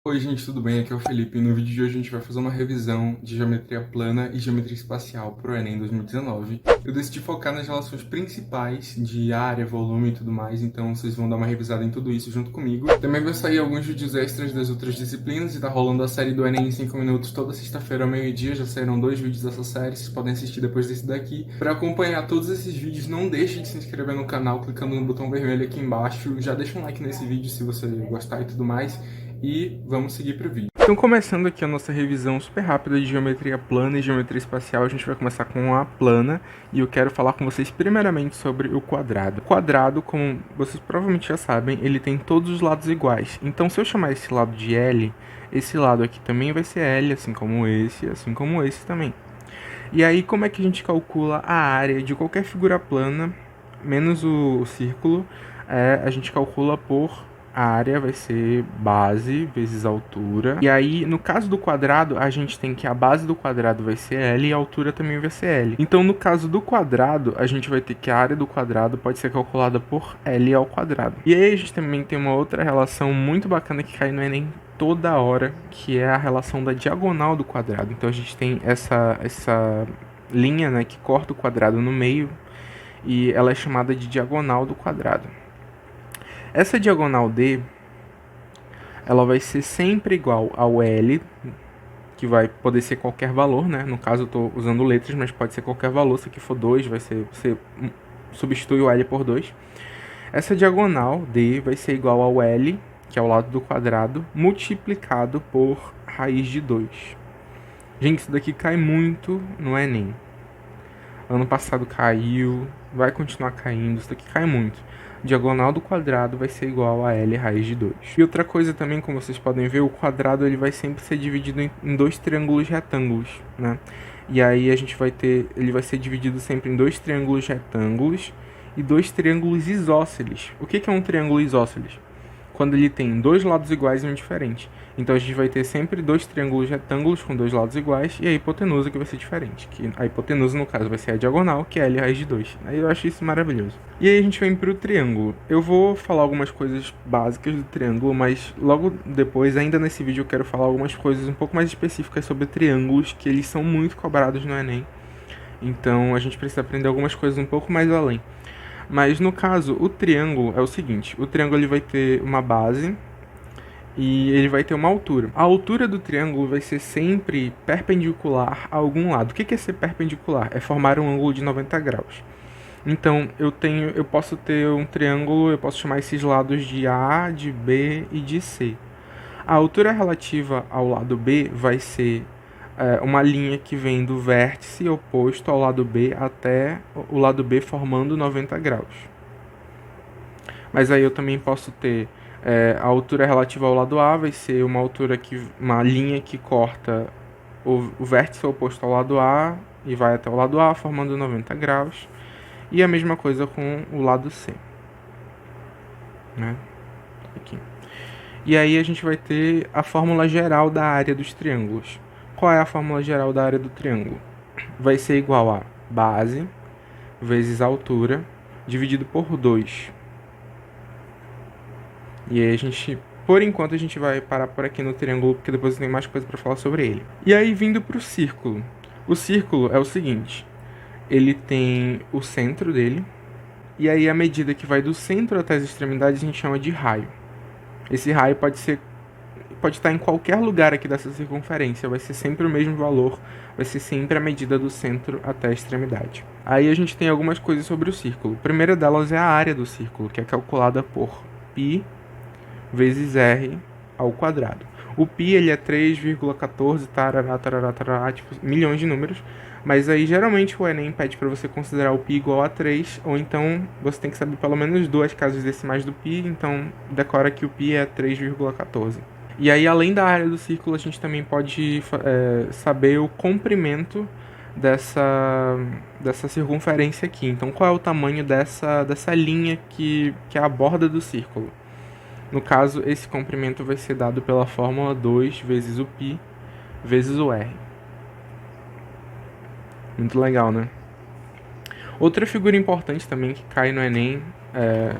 Oi, gente, tudo bem? Aqui é o Felipe. No vídeo de hoje a gente vai fazer uma revisão de geometria plana e geometria espacial para o Enem 2019. Eu decidi focar nas relações principais de área, volume e tudo mais, então vocês vão dar uma revisada em tudo isso junto comigo. Também vai sair alguns vídeos extras das outras disciplinas e tá rolando a série do Enem em 5 minutos toda sexta-feira ao meio-dia. Já saíram 2 vídeos dessa série, vocês podem assistir depois desse daqui. Para acompanhar todos esses vídeos, não deixe de se inscrever no canal clicando no botão vermelho aqui embaixo. Já deixa um like nesse vídeo se você gostar e tudo mais. E vamos seguir para o vídeo. Então, começando aqui a nossa revisão super rápida de geometria plana e geometria espacial, a gente vai começar com a plana e eu quero falar com vocês primeiramente sobre o quadrado. O quadrado, como vocês provavelmente já sabem, ele tem todos os lados iguais. Então, se eu chamar esse lado de L, esse lado aqui também vai ser L, assim como esse também. E aí, como é que a gente calcula a área de qualquer figura plana, menos o círculo? A gente calcula por a área vai ser base vezes altura. E aí, no caso do quadrado, a gente tem que a base do quadrado vai ser L e a altura também vai ser L. Então, no caso do quadrado, a gente vai ter que a área do quadrado pode ser calculada por L ao quadrado. E aí, a gente também tem uma outra relação muito bacana que cai no Enem toda hora, que é a relação da diagonal do quadrado. Então, a gente tem essa linha, né, que corta o quadrado no meio e ela é chamada de diagonal do quadrado. Essa diagonal D, ela vai ser sempre igual ao L, que vai poder ser qualquer valor, né? No caso eu estou usando letras, mas pode ser qualquer valor. Se aqui for 2, você substitui o L por 2. Essa diagonal D vai ser igual ao L, que é o lado do quadrado, multiplicado por raiz de 2. Gente, isso daqui cai muito no Enem. Ano passado caiu, vai continuar caindo, isso daqui cai muito. Diagonal do quadrado vai ser igual a L raiz de 2. E outra coisa também, como vocês podem ver, o quadrado ele vai sempre ser dividido em dois triângulos retângulos, né? E aí a gente vai ter, ele vai ser dividido sempre em dois triângulos retângulos e dois triângulos isósceles. O que é um triângulo isósceles? Quando ele tem dois lados iguais e um diferente. Então a gente vai ter sempre dois triângulos retângulos com dois lados iguais e a hipotenusa que vai ser diferente. Que a hipotenusa, no caso, vai ser a diagonal, que é L raiz de 2. Aí eu acho isso maravilhoso. E aí a gente vem para o triângulo. Eu vou falar algumas coisas básicas do triângulo, mas logo depois, ainda nesse vídeo, eu quero falar algumas coisas um pouco mais específicas sobre triângulos, que eles são muito cobrados no Enem. Então a gente precisa aprender algumas coisas um pouco mais além. Mas no caso, o triângulo é o seguinte: o triângulo ele vai ter uma base e ele vai ter uma altura. A altura do triângulo vai ser sempre perpendicular a algum lado. O que é ser perpendicular? É formar um ângulo de 90 graus. Então, eu posso ter um triângulo, eu posso chamar esses lados de A, de B e de C. A altura relativa ao lado B vai ser uma linha que vem do vértice oposto ao lado B até o lado B formando 90 graus. Mas aí eu também posso ter a altura relativa ao lado A vai ser uma linha que corta o vértice oposto ao lado A e vai até o lado A formando 90 graus. E a mesma coisa com o lado C, né? Aqui. E aí a gente vai ter a fórmula geral da área dos triângulos. Qual é a fórmula geral da área do triângulo? Vai ser igual a base vezes altura dividido por 2. E aí por enquanto a gente vai parar por aqui no triângulo, porque depois tem mais coisa para falar sobre ele. E aí vindo para o círculo. O círculo é o seguinte, ele tem o centro dele, e aí a medida que vai do centro até as extremidades a gente chama de raio. Esse raio pode estar em qualquer lugar aqui dessa circunferência, vai ser sempre o mesmo valor, vai ser sempre a medida do centro até a extremidade. Aí a gente tem algumas coisas sobre o círculo. A primeira delas é a área do círculo, que é calculada por π vezes r ao quadrado. O π ele é 3,14 tarará, tarará, tarará, tipo, milhões de números, mas aí geralmente o Enem pede para você considerar o π igual a 3, ou então você tem que saber pelo menos duas casas decimais do π, então decora que o π é 3,14. E aí, além da área do círculo, a gente também pode saber o comprimento dessa circunferência aqui. Então, qual é o tamanho dessa linha que é a borda do círculo? No caso, esse comprimento vai ser dado pela fórmula 2 vezes o π vezes o r. Muito legal, né? Outra figura importante também que cai no Enem,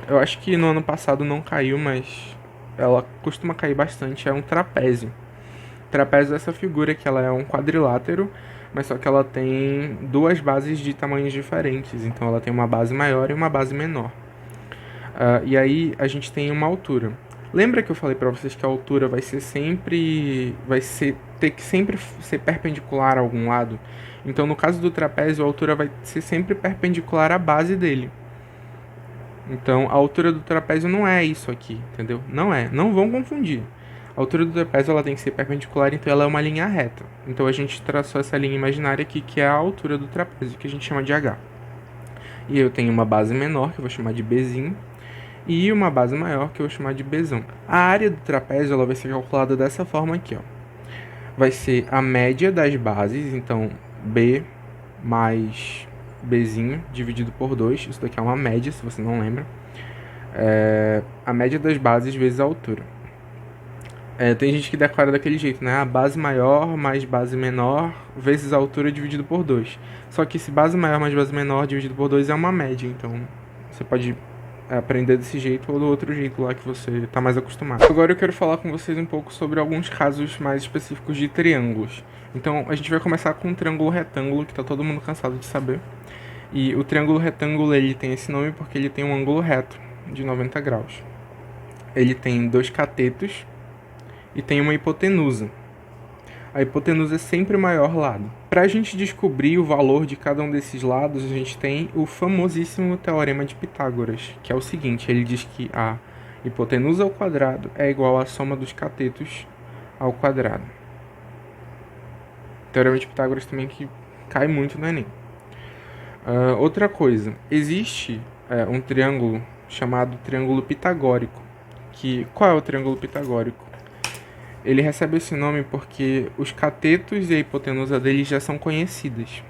eu acho que no ano passado não caiu, mas ela costuma cair bastante, é um trapézio. Trapézio é essa figura que ela é um quadrilátero, mas só que ela tem duas bases de tamanhos diferentes. Então ela tem uma base maior e uma base menor. E aí a gente tem uma altura. Lembra que eu falei para vocês que a altura vai ter que sempre ser perpendicular a algum lado? Então no caso do trapézio, a altura vai ser sempre perpendicular à base dele. Então a altura do trapézio não é isso aqui, entendeu? Não é, não vão confundir. A altura do trapézio ela tem que ser perpendicular, então ela é uma linha reta. Então a gente traçou essa linha imaginária aqui, que é a altura do trapézio, que a gente chama de H. E eu tenho uma base menor, que eu vou chamar de Bzinho, e uma base maior, que eu vou chamar de Bzão. A área do trapézio ela vai ser calculada dessa forma aqui, ó. Vai ser a média das bases, então B mais Bzinho dividido por 2. Isso daqui é uma média, se você não lembra. A média das bases vezes a altura. Tem gente que decora daquele jeito, né? A base maior mais base menor vezes a altura dividido por 2. Só que esse base maior mais base menor dividido por 2 é uma média. Então você pode aprender desse jeito ou do outro jeito lá que você está mais acostumado. Agora eu quero falar com vocês um pouco sobre alguns casos mais específicos de triângulos. Então a gente vai começar com um triângulo retângulo, que está todo mundo cansado de saber. E o triângulo retângulo ele tem esse nome porque ele tem um ângulo reto de 90 graus. Ele tem dois catetos e tem uma hipotenusa. A hipotenusa é sempre o maior lado. Para a gente descobrir o valor de cada um desses lados, a gente tem o famosíssimo Teorema de Pitágoras, que é o seguinte, ele diz que a hipotenusa ao quadrado é igual à soma dos catetos ao quadrado. Teorema de Pitágoras também que cai muito no Enem. Outra coisa, existe um triângulo chamado triângulo pitagórico. Qual é o triângulo pitagórico? Ele recebe esse nome porque os catetos e a hipotenusa dele já são conhecidas.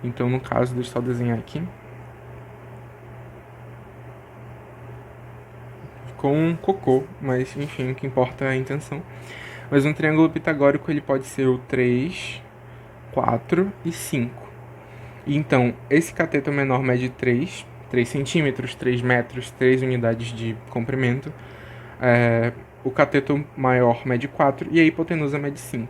Então, no caso, deixa eu só desenhar aqui. Ficou um cocô, mas enfim, o que importa é a intenção. Mas um triângulo pitagórico ele pode ser o 3, 4 e 5. Então, esse cateto menor mede 3 centímetros, 3 metros, 3 unidades de comprimento. O cateto maior mede 4 e a hipotenusa mede 5.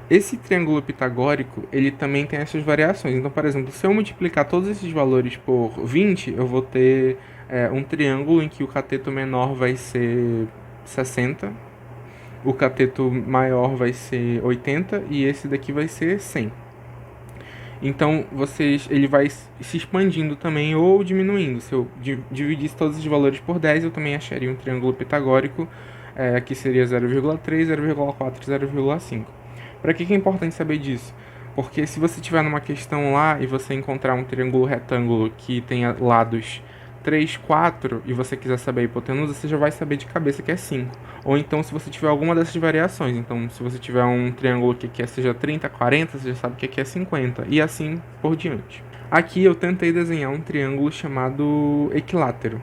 Esse triângulo pitagórico, ele também tem essas variações. Então, por exemplo, se eu multiplicar todos esses valores por 20, eu vou ter um triângulo em que o cateto menor vai ser 60, o cateto maior vai ser 80 e esse daqui vai ser 100. Então, ele vai se expandindo também ou diminuindo. Se eu dividisse todos os valores por 10, eu também acharia um triângulo pitagórico, que seria 0,3, 0,4 e 0,5. Para que é importante saber disso? Porque se você estiver numa questão lá e você encontrar um triângulo retângulo que tenha lados 3, 4 e você quiser saber a hipotenusa, você já vai saber de cabeça que é 5. Ou então se você tiver alguma dessas variações. Então se você tiver um triângulo que seja 30, 40, você já sabe que aqui é 50. E assim por diante. Aqui eu tentei desenhar um triângulo chamado equilátero.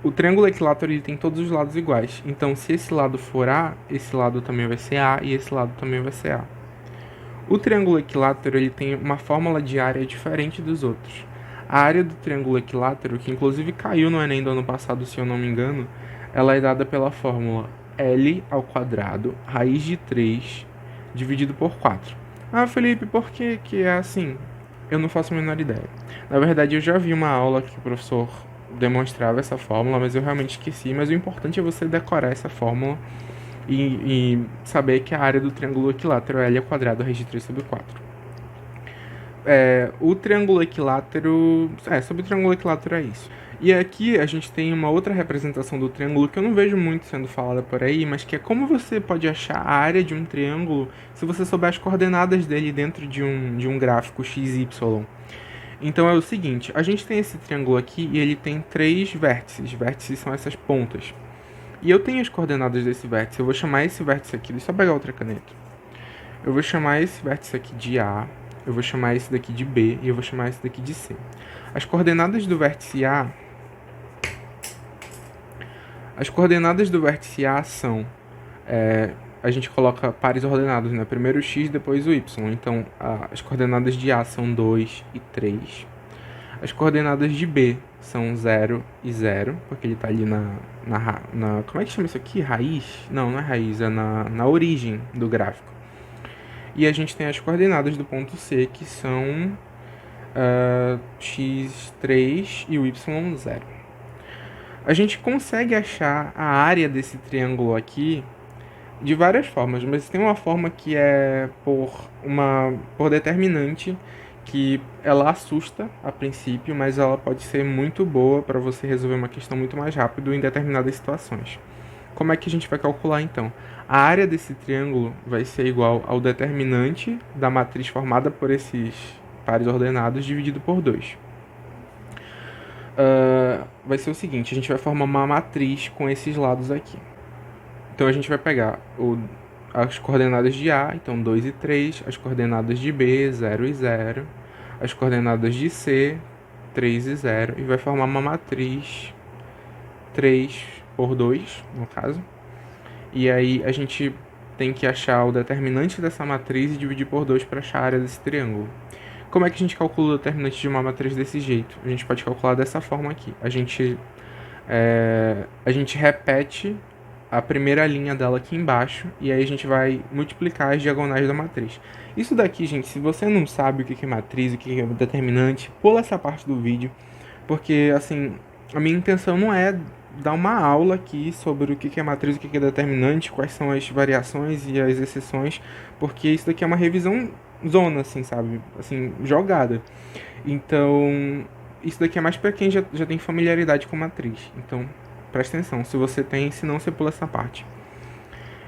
O triângulo equilátero ele tem todos os lados iguais. Então se esse lado for A, esse lado também vai ser A e esse lado também vai ser A. O triângulo equilátero ele tem uma fórmula de área diferente dos outros. A área do triângulo equilátero, que inclusive caiu no Enem do ano passado, se eu não me engano, ela é dada pela fórmula L ao quadrado, raiz de 3, dividido por 4. Ah, Felipe, por que é assim? Eu não faço a menor ideia. Na verdade, eu já vi uma aula que o professor demonstrava essa fórmula, mas eu realmente esqueci. Mas o importante é você decorar essa fórmula e saber que a área do triângulo equilátero é L ao quadrado, raiz de 3 sobre 4. O triângulo equilátero... sobre o triângulo equilátero é isso. E aqui a gente tem uma outra representação do triângulo que eu não vejo muito sendo falada por aí, mas que é como você pode achar a área de um triângulo se você souber as coordenadas dele dentro de um gráfico XY. Então é o seguinte, a gente tem esse triângulo aqui e ele tem 3 vértices. Vértices são essas pontas. E eu tenho as coordenadas desse vértice. Eu vou chamar esse vértice aqui, deixa eu só pegar outra caneta. Eu vou chamar esse vértice aqui de A. Eu vou chamar esse daqui de B e eu vou chamar esse daqui de C. As coordenadas do vértice A... são... a gente coloca pares ordenados, né? Primeiro o X, depois o Y. Então, as coordenadas de A são 2 e 3. As coordenadas de B são 0 e 0, porque ele está ali na... Como é que chama isso aqui? Raiz? Não, não é raiz, é na origem do gráfico. E a gente tem as coordenadas do ponto C, que são x3 e o y0. A gente consegue achar a área desse triângulo aqui de várias formas, mas tem uma forma que é por determinante, que ela assusta a princípio, mas ela pode ser muito boa para você resolver uma questão muito mais rápido em determinadas situações. Como é que a gente vai calcular então? A área desse triângulo vai ser igual ao determinante da matriz formada por esses pares ordenados dividido por 2. Vai ser o seguinte, a gente vai formar uma matriz com esses lados aqui. Então a gente vai pegar as coordenadas de A, então 2 e 3, as coordenadas de B, 0 e 0, as coordenadas de C, 3 e 0, e vai formar uma matriz 3 por 2, no caso. E aí a gente tem que achar o determinante dessa matriz e dividir por 2 para achar a área desse triângulo. Como é que a gente calcula o determinante de uma matriz desse jeito? A gente pode calcular dessa forma aqui. A gente repete a primeira linha dela aqui embaixo e aí a gente vai multiplicar as diagonais da matriz. Isso daqui, gente, se você não sabe o que é matriz, o que é determinante, pula essa parte do vídeo, porque, assim, a minha intenção não é dar uma aula aqui sobre o que é matriz, o que é determinante, quais são as variações e as exceções, porque isso daqui é uma revisão zona, assim, sabe? Assim, jogada. Então, isso daqui é mais para quem já tem familiaridade com matriz. Então, presta atenção. Se você tem, se não, você pula essa parte.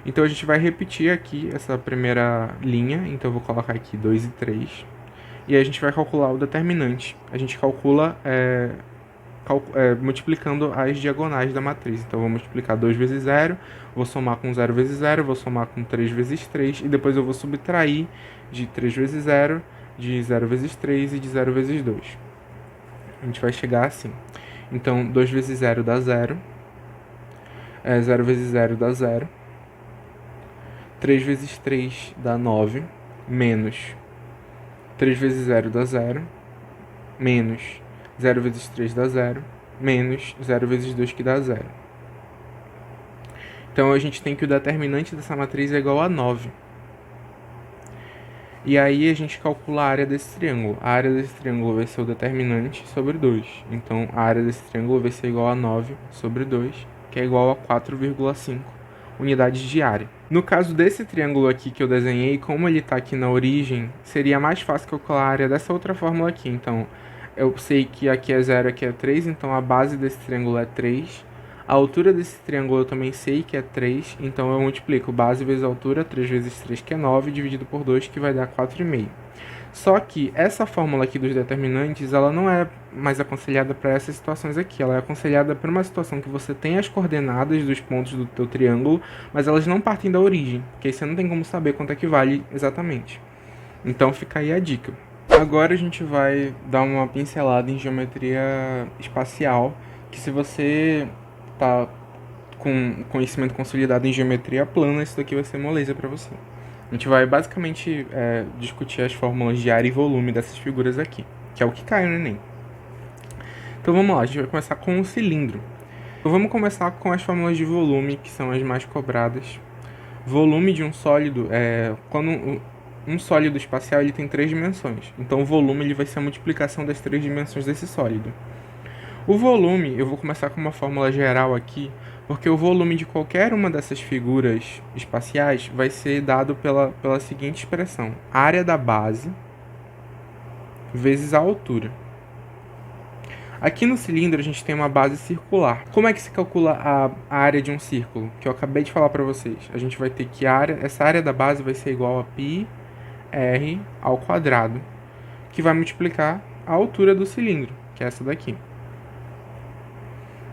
Então, a gente vai repetir aqui essa primeira linha. Então, eu vou colocar aqui 2 e 3. E aí, a gente vai calcular o determinante. A gente calcula multiplicando as diagonais da matriz. Então, eu vou multiplicar 2 vezes 0, vou somar com 0 vezes 0, vou somar com 3 vezes 3, e depois eu vou subtrair de 3 vezes 0, de 0 vezes 3 e de 0 vezes 2. A gente vai chegar assim. Então, 2 vezes 0 dá 0, 0 vezes 0 dá 0, 3 vezes 3 dá 9, menos 3 vezes 0 dá 0, menos 0 vezes 3 dá 0, menos 0 vezes 2 que dá 0. Então, a gente tem que o determinante dessa matriz é igual a 9. E aí, a gente calcula a área desse triângulo. A área desse triângulo vai ser o determinante sobre 2. Então, a área desse triângulo vai ser igual a 9 sobre 2, que é igual a 4,5 unidades de área. No caso desse triângulo aqui que eu desenhei, como ele está aqui na origem, seria mais fácil calcular a área dessa outra fórmula aqui. Então, eu sei que aqui é 0, aqui é 3, então a base desse triângulo é 3. A altura desse triângulo eu também sei que é 3, então eu multiplico base vezes altura, 3 vezes 3, que é 9, dividido por 2, que vai dar 4,5. Só que essa fórmula aqui dos determinantes, ela não é mais aconselhada para essas situações aqui. Ela é aconselhada para uma situação que você tem as coordenadas dos pontos do teu triângulo, mas elas não partem da origem, porque aí você não tem como saber quanto é que vale exatamente. Então fica aí a dica. Agora a gente vai dar uma pincelada em geometria espacial, que se você tá com conhecimento consolidado em geometria plana, isso daqui vai ser moleza para você. A gente vai basicamente discutir as fórmulas de área e volume dessas figuras aqui, que é o que cai no Enem. Então vamos lá, a gente vai começar com o cilindro. Então vamos começar com as fórmulas de volume, que são as mais cobradas. Volume de um sólido quando um sólido espacial ele tem 3 dimensões. Então o volume ele vai ser a multiplicação das 3 dimensões desse sólido. O volume, eu vou começar com uma fórmula geral aqui, porque o volume de qualquer uma dessas figuras espaciais vai ser dado pela seguinte expressão: área da base vezes a altura. Aqui no cilindro a gente tem uma base circular. Como é que se calcula a área de um círculo? Que eu acabei de falar para vocês. A gente vai ter que essa área da base vai ser igual a πr ao quadrado, que vai multiplicar a altura do cilindro, que é essa daqui.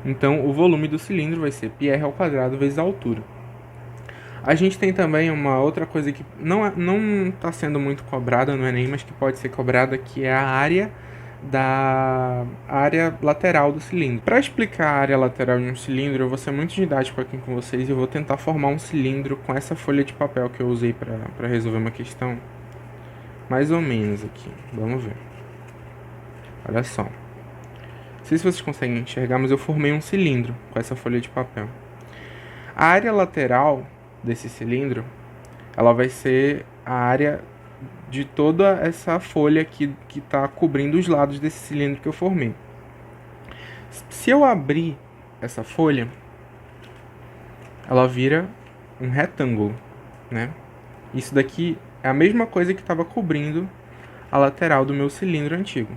Então, o volume do cilindro vai ser πr ao quadrado vezes a altura. A gente tem também uma outra coisa que não está sendo muito cobrada no Enem, mas que pode ser cobrada, que é a área lateral do cilindro. Para explicar a área lateral de um cilindro, eu vou ser muito didático aqui com vocês e eu vou tentar formar um cilindro com essa folha de papel que eu usei para resolver uma questão. Mais ou menos aqui, vamos ver. Olha só. sei se vocês conseguem enxergar, mas eu formei um cilindro com essa folha de papel. A área lateral desse cilindro, ela vai ser a área de toda essa folha que está cobrindo os lados desse cilindro que eu formei. Se eu abrir essa folha, ela vira um retângulo, né? Isso daqui é a mesma coisa que estava cobrindo a lateral do meu cilindro antigo.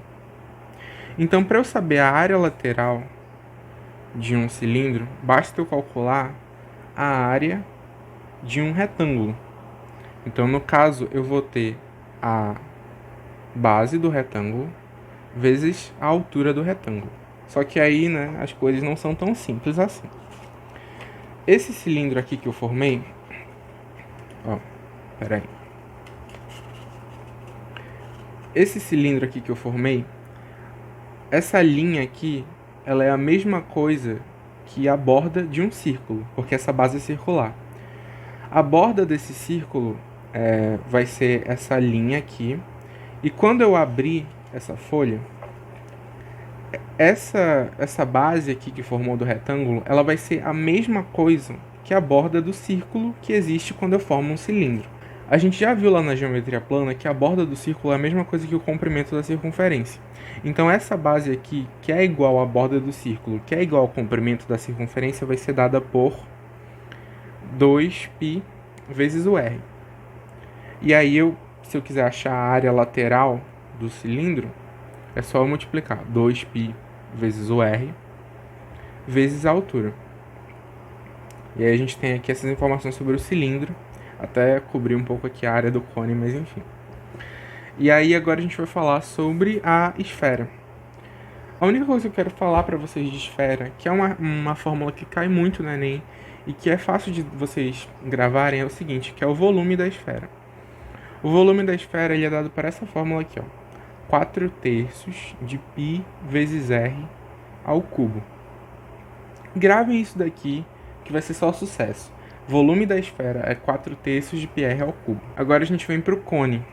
Então, para eu saber a área lateral de um cilindro, basta eu calcular a área de um retângulo. Então, no caso, eu vou ter a base do retângulo vezes a altura do retângulo. Só que aí, né, as coisas não são tão simples assim. Esse cilindro aqui que eu formei, peraí. Esse cilindro aqui que eu formei, essa linha aqui, ela é a mesma coisa que a borda de um círculo, porque essa base é circular. A borda desse círculo vai ser essa linha aqui, e quando eu abrir essa folha, essa base aqui que formou do retângulo, ela vai ser a mesma coisa que a borda do círculo que existe quando eu formo um cilindro. A gente já viu lá na geometria plana que a borda do círculo é a mesma coisa que o comprimento da circunferência. Então essa base aqui, que é igual à borda do círculo, que é igual ao comprimento da circunferência, vai ser dada por 2π vezes o r. E aí, se eu quiser achar a área lateral do cilindro, é só eu multiplicar 2π vezes o r vezes a altura. E aí a gente tem aqui essas informações sobre o cilindro, até cobrir um pouco aqui a área do cone, mas enfim. E aí agora a gente vai falar sobre a esfera. A única coisa que eu quero falar para vocês de esfera, que é uma fórmula que cai muito no Enem e que é fácil de vocês gravarem, é o seguinte, que é o volume da esfera. O volume da esfera ele é dado por essa fórmula aqui, 4/3 de π vezes r ao cubo. Gravem isso daqui, que vai ser só sucesso. Volume da esfera é 4/3 de πr ao cubo. Agora a gente vem para o cone.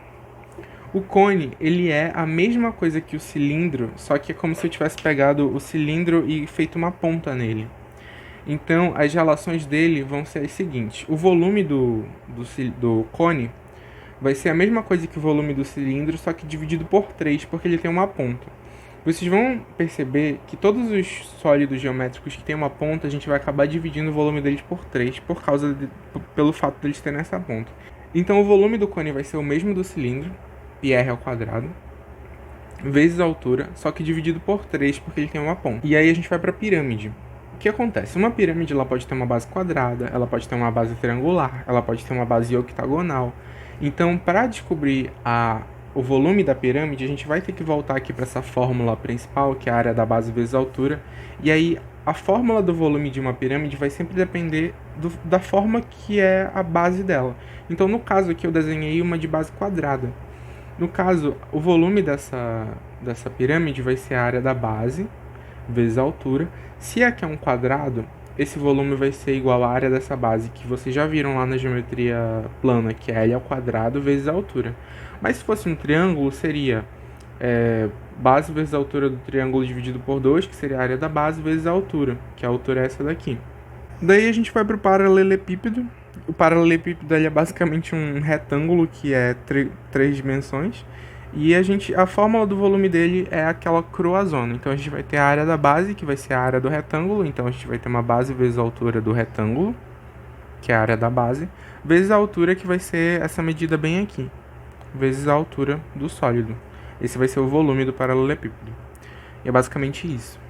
O cone, ele é a mesma coisa que o cilindro, só que é como se eu tivesse pegado o cilindro e feito uma ponta nele. Então, as relações dele vão ser as seguintes. O volume do cone vai ser a mesma coisa que o volume do cilindro, só que dividido por 3, porque ele tem uma ponta. Vocês vão perceber que todos os sólidos geométricos que têm uma ponta, a gente vai acabar dividindo o volume deles por 3, pelo fato deles terem essa ponta. Então, o volume do cone vai ser o mesmo do cilindro, πr ao quadrado, vezes a altura, só que dividido por 3, porque ele tem uma ponta. E aí a gente vai para a pirâmide. O que acontece? Uma pirâmide ela pode ter uma base quadrada, ela pode ter uma base triangular, ela pode ter uma base octagonal. Então, para descobrir o volume da pirâmide, a gente vai ter que voltar aqui para essa fórmula principal, que é a área da base vezes a altura. E aí, a fórmula do volume de uma pirâmide vai sempre depender da forma que é a base dela. Então, no caso aqui, eu desenhei uma de base quadrada. No caso, o volume dessa pirâmide vai ser a área da base vezes a altura. Se aqui é um quadrado, esse volume vai ser igual à área dessa base, que vocês já viram lá na geometria plana, que é L ao quadrado vezes a altura. Mas se fosse um triângulo, seria base vezes a altura do triângulo dividido por 2, que seria a área da base, vezes a altura, que a altura é essa daqui. Daí a gente vai para o paralelepípedo. O paralelepípedo é basicamente um retângulo que é 3 dimensões. E a fórmula do volume dele é aquela croazona. Então a gente vai ter a área da base, que vai ser a área do retângulo. Então a gente vai ter uma base vezes a altura do retângulo, que é a área da base, vezes a altura, que vai ser essa medida bem aqui, vezes a altura do sólido. Esse vai ser o volume do paralelepípedo. E é basicamente isso.